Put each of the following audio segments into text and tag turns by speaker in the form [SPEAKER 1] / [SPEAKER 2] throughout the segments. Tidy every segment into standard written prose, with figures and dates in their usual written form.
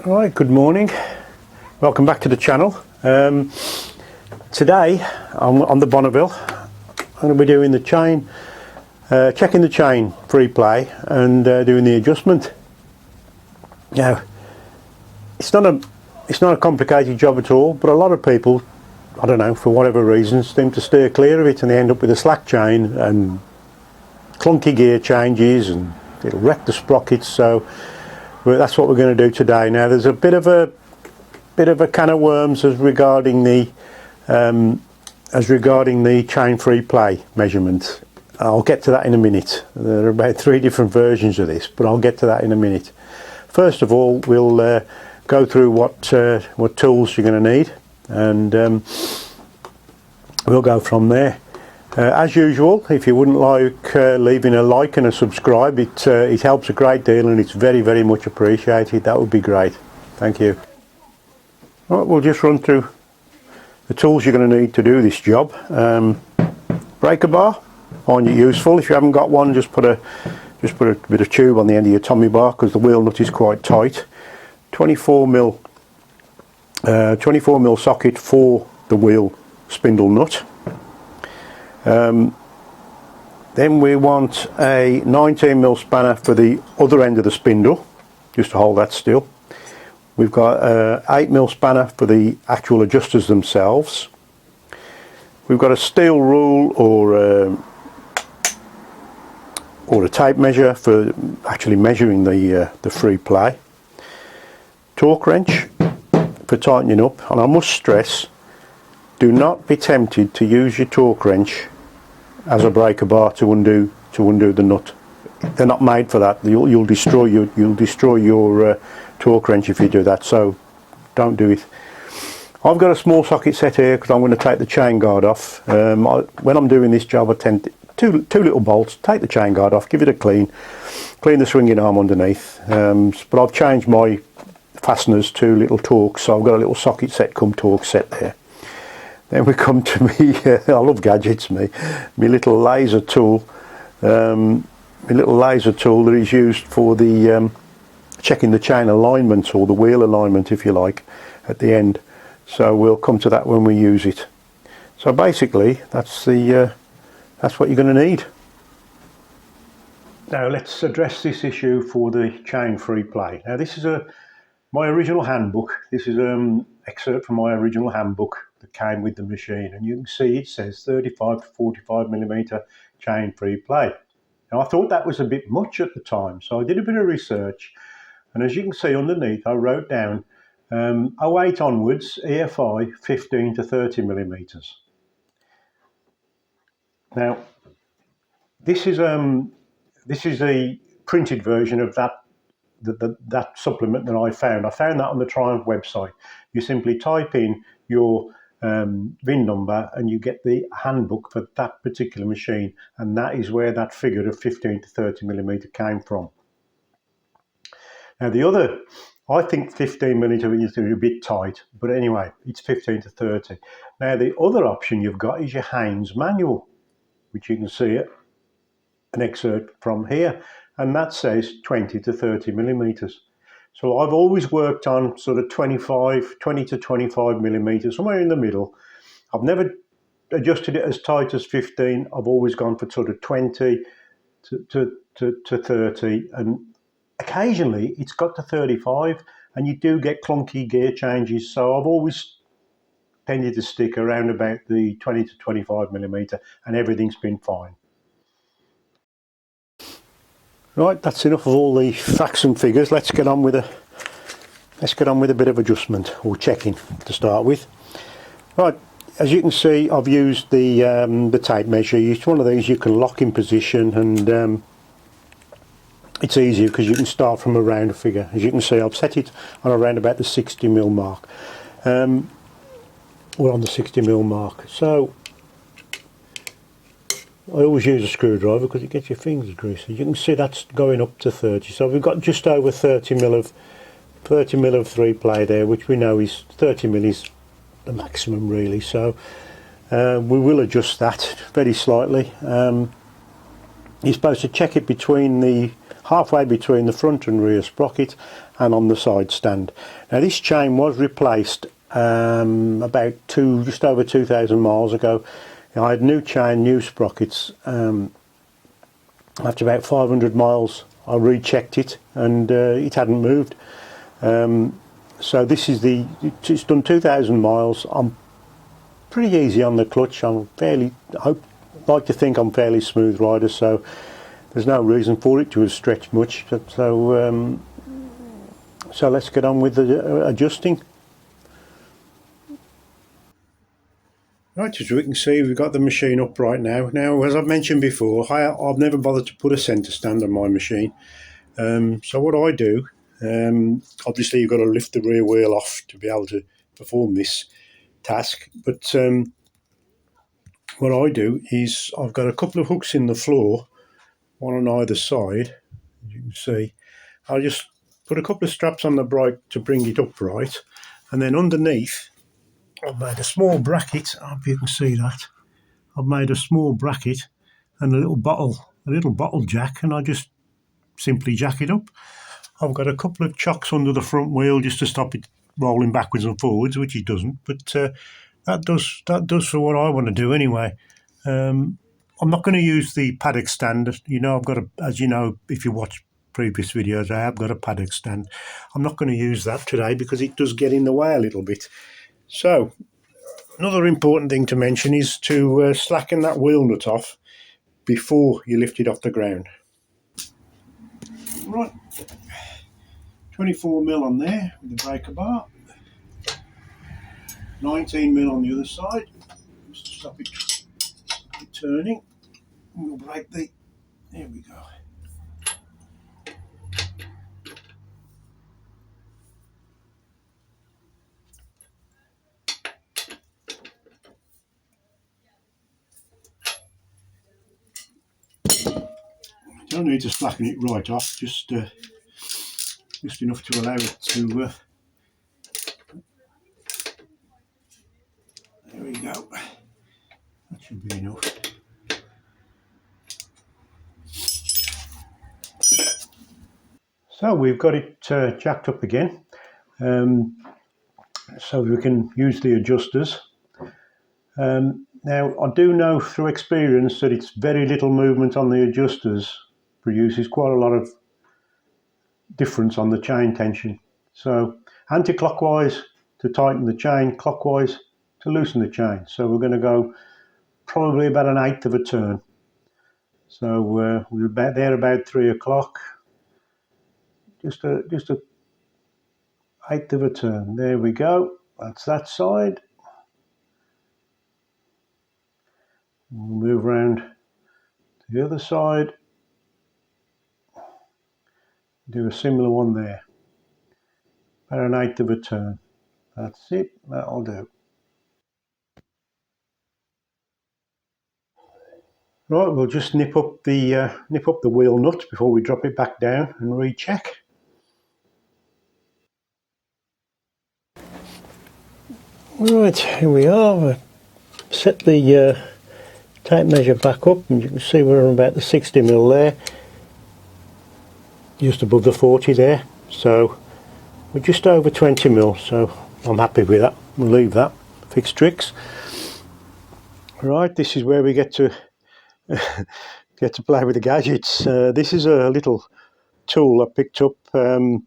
[SPEAKER 1] Alright, good morning. Welcome back to the channel. Today I'm on the Bonneville. I'm going to be doing the chain, checking the chain free play and doing the adjustment. Now, it's not a complicated job at all, but a lot of people, I don't know, for whatever reasons, seem to steer clear of it and they end up with a slack chain and clunky gear changes and it'll wreck the sprockets. So that's what we're going to do today. Now, there's a bit of a can of worms as regarding the chain free play measurement. I'll get to that in a minute. There are about 3 different versions of this, but I'll get to that in a minute. First of all, we'll go through what tools you're going to need, and we'll go from there. As usual, if you wouldn't like leaving a like and a subscribe, it helps a great deal and it's very, very much appreciated. That would be great. Thank you. Right, we'll just run through the tools you're going to need to do this job. Breaker bar, find it useful. If you haven't got one, just put a bit of tube on the end of your Tommy bar because the wheel nut is quite tight. 24mm socket for the wheel spindle nut. Then we want a 19mm spanner for the other end of the spindle, just to hold that still. We've got a 8mm spanner for the actual adjusters themselves. We've got a steel rule or a tape measure for actually measuring the free play. Torque wrench for tightening up, and I must stress, do not be tempted to use your torque wrench as a breaker bar to undo the nut. They're not made for that. You'll destroy your torque wrench if you do that. So don't do it. I've got a small socket set here because I'm going to take the chain guard off. When I'm doing this job, I tend to two little bolts. Take the chain guard off, give it a clean the swinging arm underneath. But I've changed my fasteners to little torques, so I've got a little socket set cum torque set there. Then we come to me, I love gadgets, my little laser tool. My little laser tool that is used for the checking the chain alignment, or the wheel alignment if you like, at the end. So we'll come to that when we use it. So basically that's what you're going to need. Now let's address this issue for the chain free play. Now this is my original handbook. This is an excerpt from my original handbook that came with the machine, and you can see it says 35 to 45mm chain free play. Now I thought that was a bit much at the time, so I did a bit of research, and as you can see underneath I wrote down 08 onwards EFI 15 to 30mm. Now this is a printed version of that supplement that I found. I found that on the Triumph website. You simply type in your VIN number and you get the handbook for that particular machine, and that is where that figure of 15 to 30mm came from. Now the other, I think 15mm is a bit tight, but anyway, it's 15 to 30. Now the other option you've got is your Haynes manual, which you can see an excerpt from here, and that says 20 to 30mm. So I've always worked on sort of 20 to 25mm, somewhere in the middle. I've never adjusted it as tight as 15. I've always gone for sort of 20 to 30, and occasionally it's got to 35, and you do get clunky gear changes. So I've always tended to stick around about the 20 to 25mm, and everything's been fine. Right, that's enough of all the facts and figures. Let's get on with a bit of adjustment or checking to start with. Right, as you can see, I've used the tape measure. It's one of these you can lock in position, and it's easier because you can start from a round figure. As you can see, I've set it on around about the 60mm mark. We're on the 60mm mark. So I always use a screwdriver because it gets your fingers greasy. You can see that's going up to 30. So we've got just over 30mm of free play there, which we know is 30mm is the maximum really. So we will adjust that very slightly. you're supposed to check it between the halfway between the front and rear sprocket and on the side stand. Now this chain was replaced about just over 2,000 miles ago. I had new chain, new sprockets. After about 500 miles I rechecked it and it hadn't moved. So this is it's done 2,000 miles. I'm pretty easy on the clutch. I like to think I'm fairly smooth rider, so there's no reason for it to have stretched much. So let's get on with the adjusting. Right, as we can see, we've got the machine up right now. Now, as I've mentioned before, I've never bothered to put a centre stand on my machine. So what I do, obviously you've got to lift the rear wheel off to be able to perform this task. But what I do is I've got a couple of hooks in the floor, one on either side, as you can see. I'll just put a couple of straps on the brake to bring it upright, and then underneath I've made a small bracket. I hope you can see that. I've made a small bracket and a little bottle jack, and I just simply jack it up. I've got a couple of chocks under the front wheel just to stop it rolling backwards and forwards, which it doesn't, but that does for what I want to do anyway. I'm not going to use the paddock stand. You know, I've got as you know, if you watch previous videos, I have got a paddock stand. I'm not going to use that today because it does get in the way a little bit. So another important thing to mention is to slacken that wheel nut off before you lift it off the ground. Right, 24mm on there with the breaker bar, 19mm on the other side, just to stop it turning. We'll break there we go. You don't need to slacken it right off, just enough to allow it to. There we go. That should be enough. So we've got it jacked up again, so we can use the adjusters. Now I do know through experience that it's very little movement on the adjusters produces quite a lot of difference on the chain tension. So anti-clockwise to tighten the chain, clockwise to loosen the chain. So we're going to go probably about 1/8 of a turn. So we're about there about 3 o'clock. Just a 1/8 of a turn. There we go. That's that side. We'll move around to the other side. Do a similar one there. About 1/8 of a turn. That's it. That'll do. Right, we'll just nip up the wheel nut before we drop it back down and recheck. Right, here we are. We've set the tape measure back up, and you can see we're on about the 60mm there, just above the 40 there. So we're just over 20mm, so I'm happy with that. We'll leave that. Fixed tricks. Right, this is where we get to play with the gadgets. This is a little tool I picked up a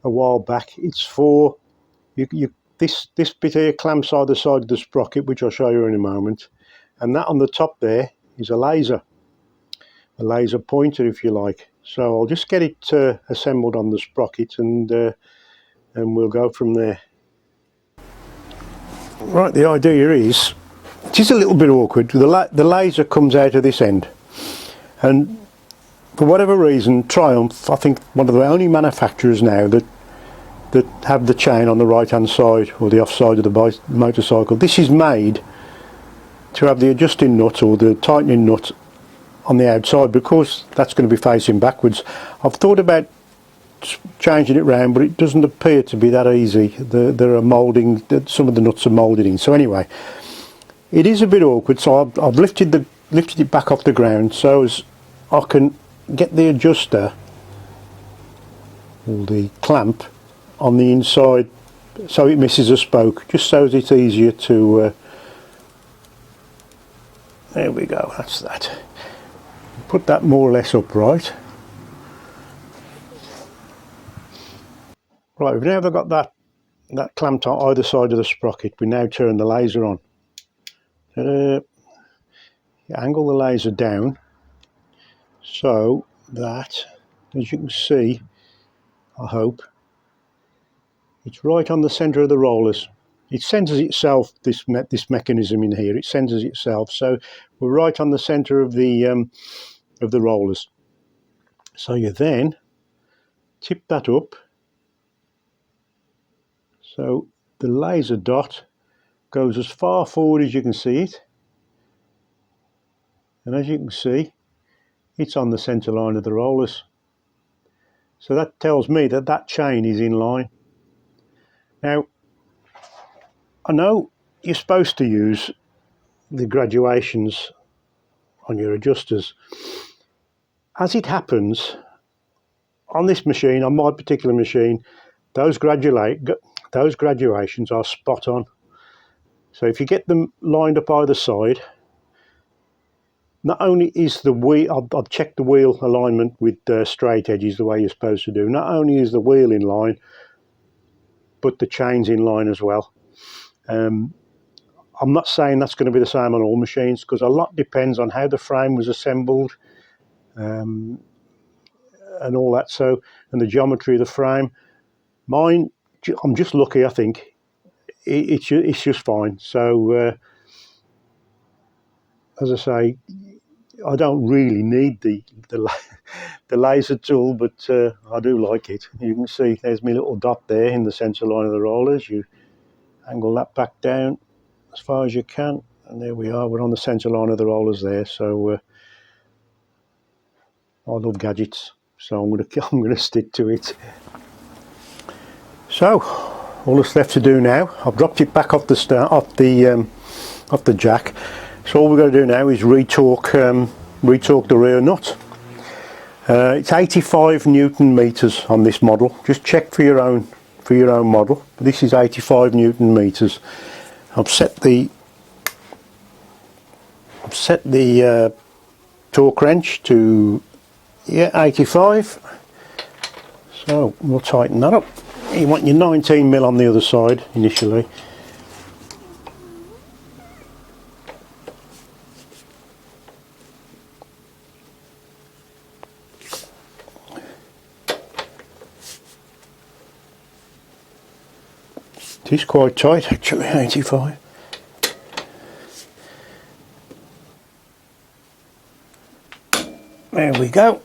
[SPEAKER 1] while back. It's for this bit here clamps either side of the sprocket, which I'll show you in a moment, and that on the top there is a laser pointer, if you like. So I'll just get it assembled on the sprocket, and we'll go from there. Right, the idea is, it is a little bit awkward. The laser comes out of this end, and for whatever reason, Triumph, I think, one of the only manufacturers now that have the chain on the right hand side or the off side of the motorcycle. This is made to have the adjusting nut or the tightening nut on the outside, because that's going to be facing backwards. I've thought about changing it round, but it doesn't appear to be that easy. There are moulding, some of the nuts are moulded in. So anyway, it is a bit awkward. So I've lifted it back off the ground so as I can get the adjuster or the clamp on the inside so it misses a spoke, just so it's easier to there we go, that's that. Put that more or less upright. Right, we've now got that clamped on either side of the sprocket. We now turn the laser on. Angle the laser down so that, as you can see, I hope, it's right on the centre of the rollers. It centres itself, this mechanism in here, it centres itself, so we're right on the centre of the rollers. So you then tip that up so the laser dot goes as far forward as you can see it, and as you can see, it's on the centre line of the rollers. So that tells me that that chain is in line. Now, I know you're supposed to use the graduations on your adjusters. As it happens, on this machine, on my particular machine, those graduations are spot on. So if you get them lined up either side, not only is the wheel, I've checked the wheel alignment with straight edges the way you're supposed to do, not only is the wheel in line, but the chain's in line as well. I'm not saying that's going to be the same on all machines, because a lot depends on how the frame was assembled and all that, so, and the geometry of the frame. Mine, I'm just lucky, I think. It's just fine. So as I say, I don't really need the laser tool, but I do like it. You can see there's my little dot there in the centre line of the rollers. You angle that back down as far as you can, and there we are, we're on the centre line of the rollers there. So I love gadgets, so I'm going to stick to it. So all that's left to do now, I've dropped it back off the jack. So all we're going to do now is retorque the rear nut. It's 85 Newton meters on this model. Just check for your own model. This is 85 Newton meters. I've set the torque wrench to 85. So we'll tighten that up. You want your 19mm on the other side initially. It is quite tight actually, 85. There we go.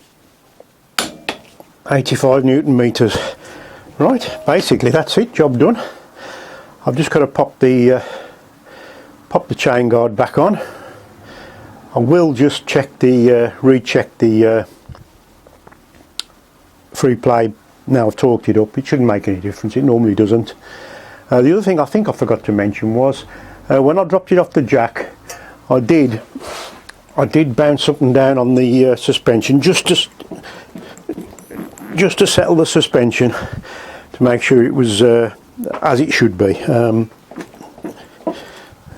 [SPEAKER 1] 85 Newton meters. Right, basically that's it, job done. I've just got to pop the chain guard back on. I will just recheck the free play. Now I've torqued it up, it shouldn't make any difference, it normally doesn't. The other thing I think I forgot to mention was when I dropped it off the jack, I did bounce up and down on the suspension just to settle the suspension, to make sure it was as it should be.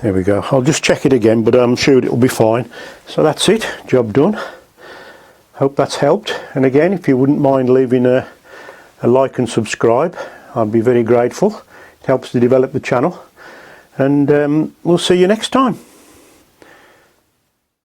[SPEAKER 1] There we go. I'll just check it again, but I'm sure it'll be fine. So that's it, job done. Hope that's helped. And again, if you wouldn't mind leaving a like and subscribe, I'd be very grateful. It helps to develop the channel. And we'll see you next time.